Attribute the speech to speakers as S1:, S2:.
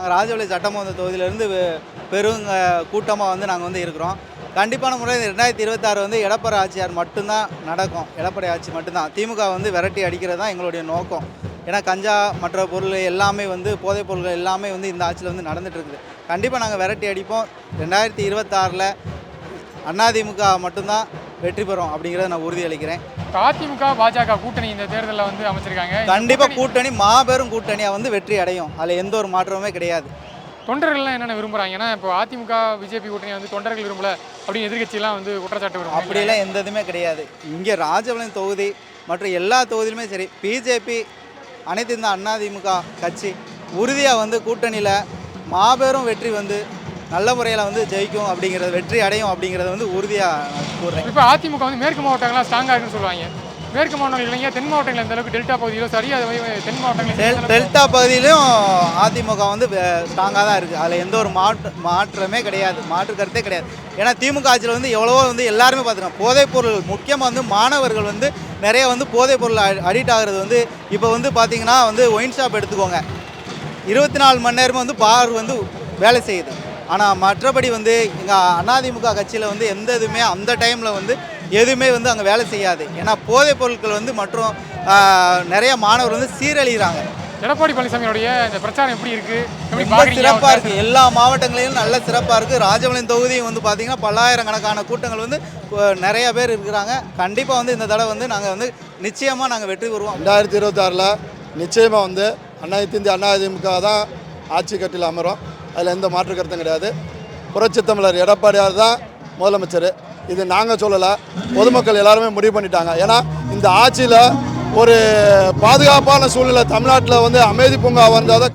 S1: நாங்கள் ராஜபாளையம் சட்டமன்ற தொகுதியிலேருந்து பெரும் கூட்டமாக வந்து நாங்கள் வந்து இருக்கிறோம். கண்டிப்பான முறையில் 2026 வந்து எடப்பாடி ஆட்சியார் மட்டும்தான் நடக்கும். எடப்பாடி ஆட்சி மட்டும்தான். திமுக வந்து விரட்டி அடிக்கிறது தான் எங்களுடைய நோக்கம். ஏன்னா கஞ்சா மற்ற பொருள் எல்லாமே வந்து போதைப் பொருட்கள் எல்லாமே வந்து இந்த ஆட்சியில் வந்து நடந்துகிட்ருக்குது. கண்டிப்பாக நாங்கள் விரட்டி அடிப்போம். 2026 அதிமுக மட்டும்தான் வெற்றி பெறும் அப்படிங்கிறத நான் உறுதியளிக்கிறேன்.
S2: அதிமுக பாஜக கூட்டணி இந்த தேர்தலில் வந்து அமைச்சிருக்காங்க.
S1: கண்டிப்பாக கூட்டணி மாபெரும் கூட்டணியாக வந்து வெற்றி அடையும். அதில் எந்த ஒரு மாற்றமுமே கிடையாது.
S2: தொண்டர்கள்லாம் என்னென்ன விரும்புகிறாங்க? ஏன்னா இப்போ அதிமுக பிஜேபி கூட்டணி வந்து தொண்டர்கள் விரும்பல அப்படின்னு எதிர்கட்சியெல்லாம் வந்து குற்றச்சாட்டு வரும்.
S1: அப்படியெல்லாம் எந்த இதுவுமே கிடையாது. இங்கே ராஜபாளையம் தொகுதி மற்றும் எல்லா தொகுதியிலுமே சரி, பிஜேபி அனைத்து இந்த அதிமுக கட்சி உறுதியாக வந்து கூட்டணியில் மாபெரும் வெற்றி வந்து நல்ல முறையில் வந்து ஜெயிக்கும் அப்படிங்கிறது, வெற்றி அடையும் அப்படிங்கிறத வந்து உறுதியாக கூறுறேன்.
S2: இப்போ அதிமுக வந்து மேற்கு மாவட்டங்கள்லாம் ஸ்ட்ராங்காக இருக்குன்னு சொல்லுவாங்க. மேற்கு மாவட்டங்கள் இல்லைங்க, தென் மாவட்டங்கள் இந்த அளவுக்கு டெல்டா பகுதியிலும் சரி, அது தென் மாவட்டங்கள்
S1: டெல்டா பகுதியிலும் அதிமுக வந்து ஸ்ட்ராங்காக தான் இருக்குது. அதில் எந்த ஒரு மாற்றமே கிடையாது, மாற்று கருத்தே கிடையாது. ஏன்னா திமுக ஆட்சியில் வந்து எவ்வளவோ வந்து எல்லாருமே பார்த்துருக்கோம். போதைப் பொருள் முக்கியமாக வந்து மாணவர்கள் வந்து நிறைய வந்து போதைப் பொருள் அடிக்ட் ஆகிறது வந்து இப்போ வந்து பார்த்திங்கன்னா வந்து ஒயின் ஷாப் எடுத்துக்கோங்க, 24 மணி நேரமும் வந்து பார் வந்து வேலை செய்யுது. ஆனால் மற்றபடி வந்து எங்கள் அதிமுக கட்சியில் வந்து எந்த இதுவுமே அந்த டைமில் வந்து எதுவுமே வந்து அங்கே வேலை செய்யாது. ஏன்னா போதைப் பொருட்கள் வந்து மற்றும் நிறைய மாணவர் வந்து சீரழிகிறாங்க.
S2: எடப்பாடி பழனிசாமியோடைய இந்த பிரச்சாரம் எப்படி இருக்குது?
S1: ரொம்ப சிறப்பாக இருக்குது. எல்லா மாவட்டங்களிலும் நல்ல சிறப்பாக இருக்குது. ராஜபாளையம் தொகுதியும் வந்து பார்த்திங்கன்னா பல்லாயிரக்கணக்கான கூட்டங்கள் வந்து நிறைய பேர் இருக்கிறாங்க. கண்டிப்பாக வந்து இந்த தடவை வந்து நாங்கள் வந்து நிச்சயமாக நாங்கள் வெற்றி பெறுவோம்.
S3: 2026 நிச்சயமாக வந்து இந்திய அதிமுக தான் ஆட்சி கட்டில் அமரும். அதில் எந்த மாற்று கருத்தும் கிடையாது. புரட்சித் தமிழர் எடப்பாடியார் தான் முதலமைச்சர். இது நாங்கள் சொல்லலை, பொதுமக்கள் எல்லாருமே முடிவு பண்ணிட்டாங்க. ஏன்னா இந்த ஆட்சியில் ஒரு பாதுகாப்பான சூழ்நிலை தமிழ்நாட்டில் வந்து அமைதி பூங்கா வந்தால் தான்